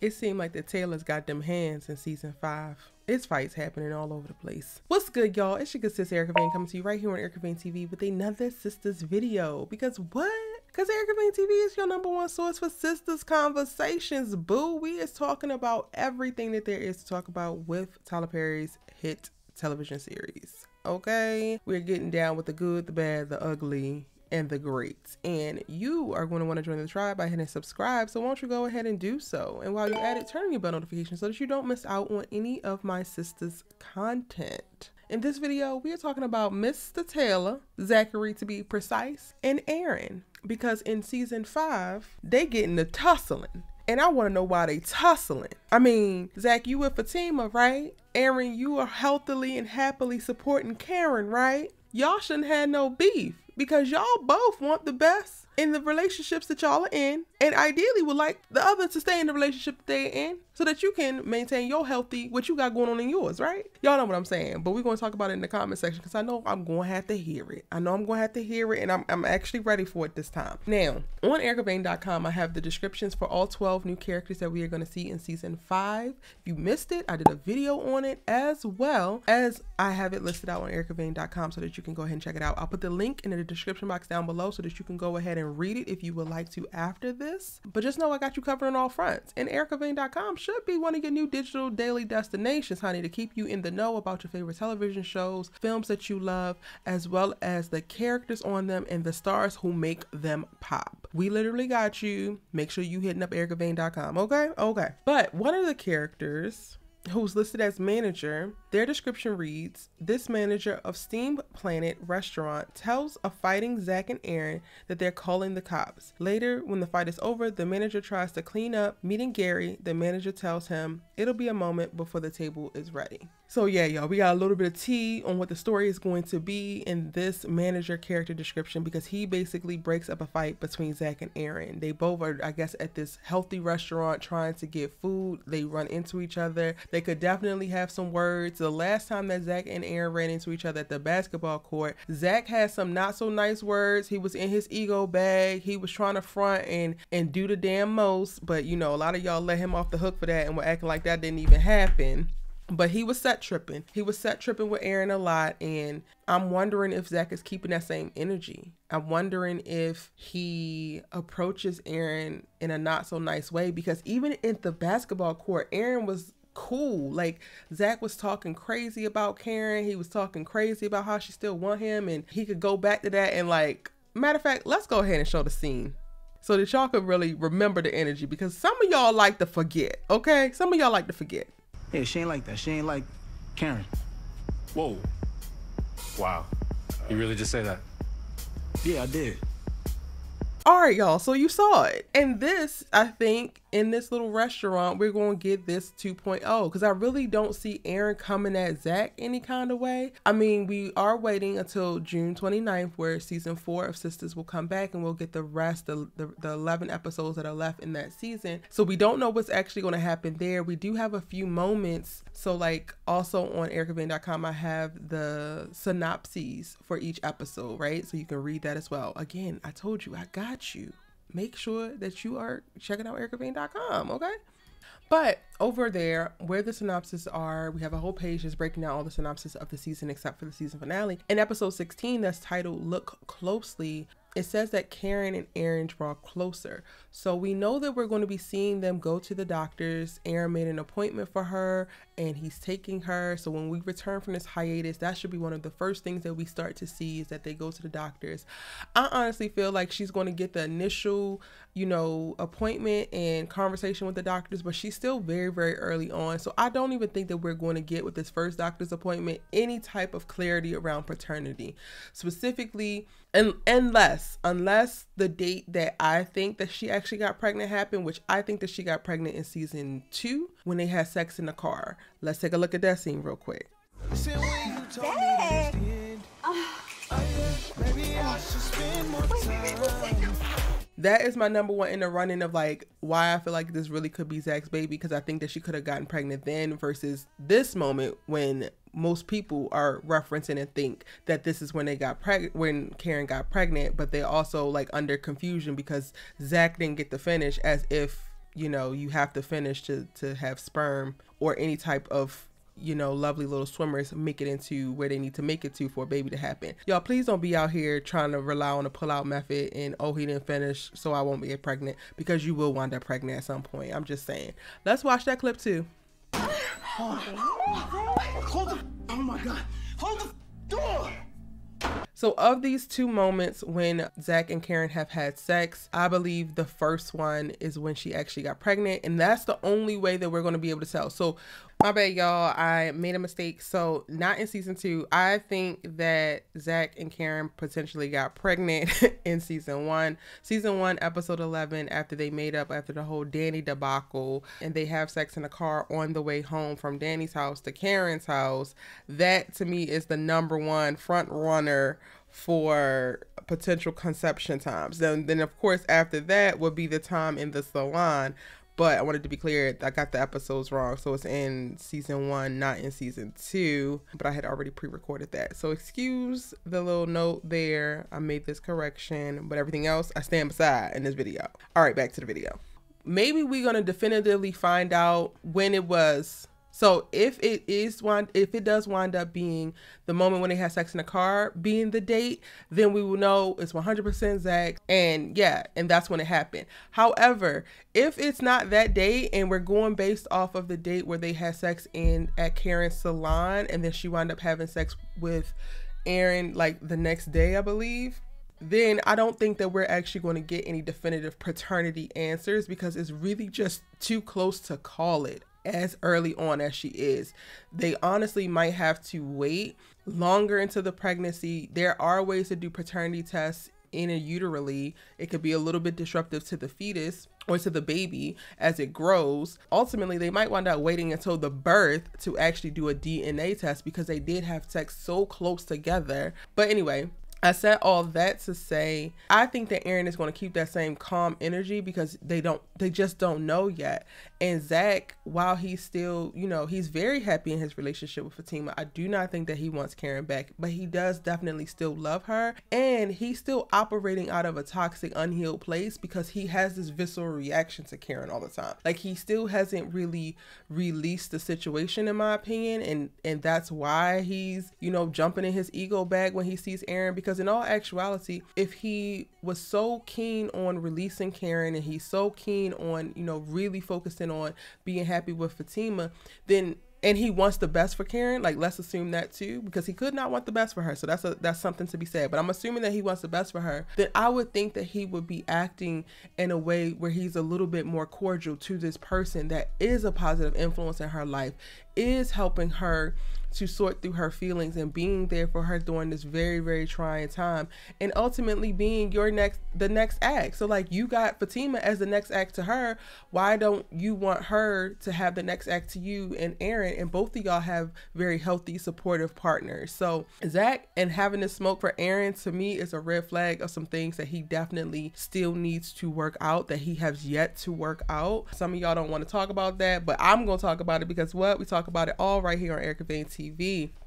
It seemed like the Taylors got them hands in season 5. It's fights happening all over the place. What's good, y'all? It's your good sis Erica Vane coming to you right here on Erica Vane TV with another Sistas video. Because what? Because Erica Vane TV is your #1 source for Sistas conversations, boo. We is talking about everything that there is to talk about with Tyler Perry's hit television series. Okay? We're getting down with the good, the bad, the ugly, and the greats. And you are going to want to join the tribe by hitting subscribe. So won't you go ahead and do so? And while you're at it, turn on your bell notifications so that you don't miss out on any of my sisters' content. In this video, we are talking about Mr. Taylor, Zachary to be precise, and Aaron. Because in season 5, they getting the tussling. And I want to know why they tussling. I mean, Zach, you with Fatima, right? Aaron, you are healthily and happily supporting Karen, right? Y'all shouldn't have no beef because y'all both want the best in the relationships that y'all are in, and ideally would like the other to stay in the relationship that they're in so that you can maintain your healthy, what you got going on in yours, right? Y'all know what I'm saying, but we're going to talk about it in the comment section because I know I'm going to have to hear it. I know I'm going to have to hear it, and I'm actually ready for it this time. Now, on ericavane.com, I have the descriptions for all 12 new characters that we are going to see in season 5. If you missed it, I did a video on it as well as I have it listed out on ericavane.com so that you can go ahead and check it out. I'll put the link in the description box down below so that you can go ahead and read it if you would like to after this. But just know I got you covered on all fronts. And ericavane.com should be one of your new digital daily destinations, honey, to keep you in the know about your favorite television shows, films that you love, as well as the characters on them and the stars who make them pop. We literally got you. Make sure you hitting up ericavane.com, okay? Okay. But one of the characters who's listed as manager, their description reads, this manager of Steam Planet restaurant tells of fighting Zach and Aaron that they're calling the cops. Later, when the fight is over, the manager tries to clean up. Meeting Gary, the manager tells him it'll be a moment before the table is ready. So yeah, y'all, we got a little bit of tea on what the story is going to be in this manager character description because he basically breaks up a fight between Zach and Aaron. They both are, I guess, at this healthy restaurant trying to get food. They run into each other. They could definitely have some words. The last time that Zach and Aaron ran into each other at the basketball court, Zach had some not so nice words. He was in his ego bag. He was trying to front and do the damn most, but you know, a lot of y'all let him off the hook for that and were acting like that didn't even happen. But he was set tripping. He was set tripping with Aaron a lot. And I'm wondering if Zach is keeping that same energy. I'm wondering if he approaches Aaron in a not so nice way, because even in the basketball court, Aaron was cool. Like, Zach was talking crazy about Karen. He was talking crazy about how she still want him. And he could go back to that. And like, matter of fact, let's go ahead and show the scene so that y'all could really remember the energy, because some of y'all like to forget. Okay. Some of y'all like to forget. Yeah, she ain't like that. She ain't like Karen. Whoa. Wow. You really just say that? Yeah, I did. All right, y'all. So you saw it. And this, I think, in this little restaurant, we're going to get this 2.0 because I really don't see Aaron coming at Zach any kind of way. I mean, we are waiting until June 29th where season 4 of Sistas will come back and we'll get the rest of the 11 episodes that are left in that season. So we don't know what's actually going to happen there. We do have a few moments. So like also on ericavane.com, I have the synopses for each episode, right? So you can read that as well. Again, I told you, I got you. Make sure that you are checking out ericavane.com, okay? But over there, where the synopses are, we have a whole page that's breaking down all the synopsis of the season except for the season finale. In episode 16, that's titled Look Closely, it says that Karen and Aaron draw closer. So we know that we're going to be seeing them go to the doctors. Aaron made an appointment for her and he's taking her. So when we return from this hiatus, that should be one of the first things that we start to see is that they go to the doctors. I honestly feel like she's going to get the initial, you know, appointment and conversation with the doctors, but she's still very, very early on. So I don't even think that we're going to get with this first doctor's appointment any type of clarity around paternity, specifically, unless the date that I think that she actually got pregnant happened, which I think that she got pregnant in season 2 when they had sex in the car. Let's take a look at that scene real quick. That is my #1 in the running of like why I feel like this really could be Zach's baby, because I think that she could have gotten pregnant then versus this moment when most people are referencing and think that this is when they got pregnant, when Karen got pregnant, but they also like under confusion because Zach didn't get the finish, as if you know, you have to finish to have sperm or any type of, you know, lovely little swimmers make it into where they need to make it to for a baby to happen. Y'all, please don't be out here trying to rely on a pull-out method and, oh, he didn't finish, so I won't get pregnant, because you will wind up pregnant at some point. I'm just saying. Let's watch that clip too. Hold the, oh my God, hold the door. So of these two moments when ZAC and Karen have had sex, I believe the first one is when she actually got pregnant, and that's the only way that we're going to be able to tell. So my bad, y'all, I made a mistake. So not in season 2. I think that ZAC and Karen potentially got pregnant in season 1. Season 1, episode 11, after they made up after the whole Danni debacle, and they have sex in a car on the way home from Danni's house to Karen's house. That to me is the #1 front runner for potential conception times. Then of course after that would be the time in the salon. But I wanted to be clear, I got the episodes wrong. So it's in season 1, not in season 2. But I had already pre-recorded that. So excuse the little note there. I made this correction. But everything else, I stand beside in this video. All right, back to the video. Maybe we're going to definitively find out when it was. So if it does wind up being the moment when they had sex in the car being the date, then we will know it's 100% ZAC, and yeah, and that's when it happened. However, if it's not that date and we're going based off of the date where they had sex at Karen's salon, and then she wound up having sex with Aaron like the next day, I believe, then I don't think that we're actually going to get any definitive paternity answers, because it's really just too close to call it as early on as she is. They honestly might have to wait longer into the pregnancy. There are ways to do paternity tests uterally. It could be a little bit disruptive to the fetus or to the baby as it grows. Ultimately, they might wind up waiting until the birth to actually do a DNA test, because they did have sex so close together. But anyway, I said all that to say, I think that Aaron is going to keep that same calm energy, because they just don't know yet. And ZAC, while he's still, you know, he's very happy in his relationship with Fatima, I do not think that he wants Karen back, but he does definitely still love her. And he's still operating out of a toxic, unhealed place, because he has this visceral reaction to Karen all the time. Like, he still hasn't really released the situation, in my opinion. And that's why he's, you know, jumping in his ego bag when he sees Aaron, because in all actuality, if he was so keen on releasing Karen, and he's so keen on, you know, really focusing on being happy with Fatima, then, and he wants the best for Karen, like, let's assume that too, because he could not want the best for her. So that's something to be said. But I'm assuming that he wants the best for her. Then I would think that he would be acting in a way where he's a little bit more cordial to this person that is a positive influence in her life, is helping her to sort through her feelings and being there for her during this very, very trying time, and ultimately being the next act. So like, you got Fatima as the next act to her. Why don't you want her to have the next act to you and Aaron? And both of y'all have very healthy, supportive partners. So ZAC and having to smoke for Aaron, to me, is a red flag of some things that he definitely still needs to work out, that he has yet to work out. Some of y'all don't want to talk about that, but I'm going to talk about it, because we talk about it all right here on Erica Vane TV.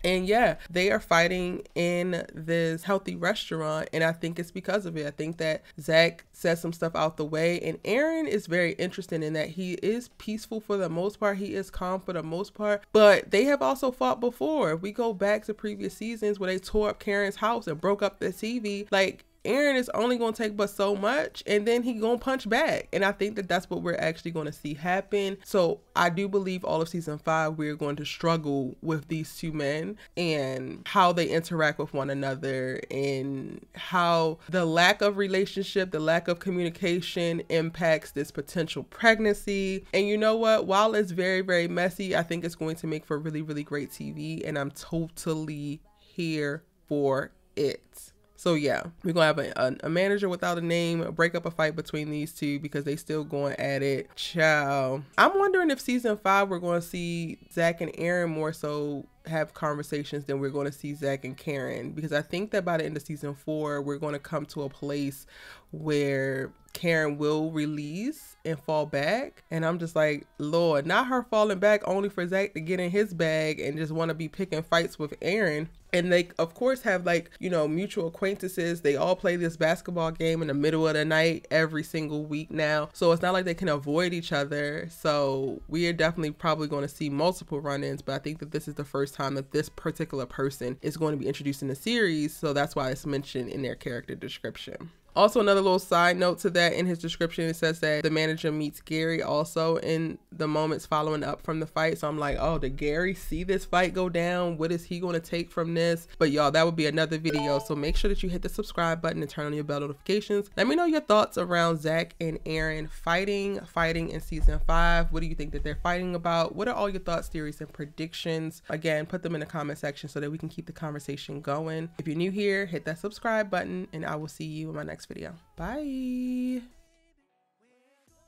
And yeah, they are fighting in this healthy restaurant, and I think it's because of it. I think that ZAC says some stuff out the way, and Aaron is very interesting in that he is peaceful for the most part. He is calm for the most part, but they have also fought before. If we go back to previous seasons where they tore up Karen's house and broke up the TV, like, Aaron is only going to take but so much, and then he going to punch back. And I think that that's what we're actually going to see happen. So I do believe all of season 5, we're going to struggle with these two men and how they interact with one another, and how the lack of relationship, the lack of communication impacts this potential pregnancy. And you know what? While it's very, very messy, I think it's going to make for really, really great TV, and I'm totally here for it. So yeah, we're going to have a manager without a name break up a fight between these two, because they still going at it. Ciao. I'm wondering if season 5, we're going to see ZAC and Aaron more so have conversations, then we're going to see ZAC and Karen, because I think that by the end of season 4 we're going to come to a place where Karen will release and fall back, and I'm just like, Lord, not her falling back only for ZAC to get in his bag and just want to be picking fights with Aaron. And they of course have, like, you know, mutual acquaintances. They all play this basketball game in the middle of the night every single week now, so it's not like they can avoid each other. So we are definitely probably going to see multiple run-ins, but I think that this is the first time that this particular person is going to be introduced in the series, so that's why it's mentioned in their character description. Also, another little side note to that, in his description, it says that the manager meets Gary also in the moments following up from the fight. So I'm like, oh, did Gary see this fight go down? What is he going to take from this? But y'all, that would be another video. So make sure that you hit the subscribe button and turn on your bell notifications. Let me know your thoughts around ZAC and Aaron fighting in season 5. What do you think that they're fighting about? What are all your thoughts, theories, and predictions? Again, put them in the comment section so that we can keep the conversation going. If you're new here, hit that subscribe button, and I will see you in my next video. Bye.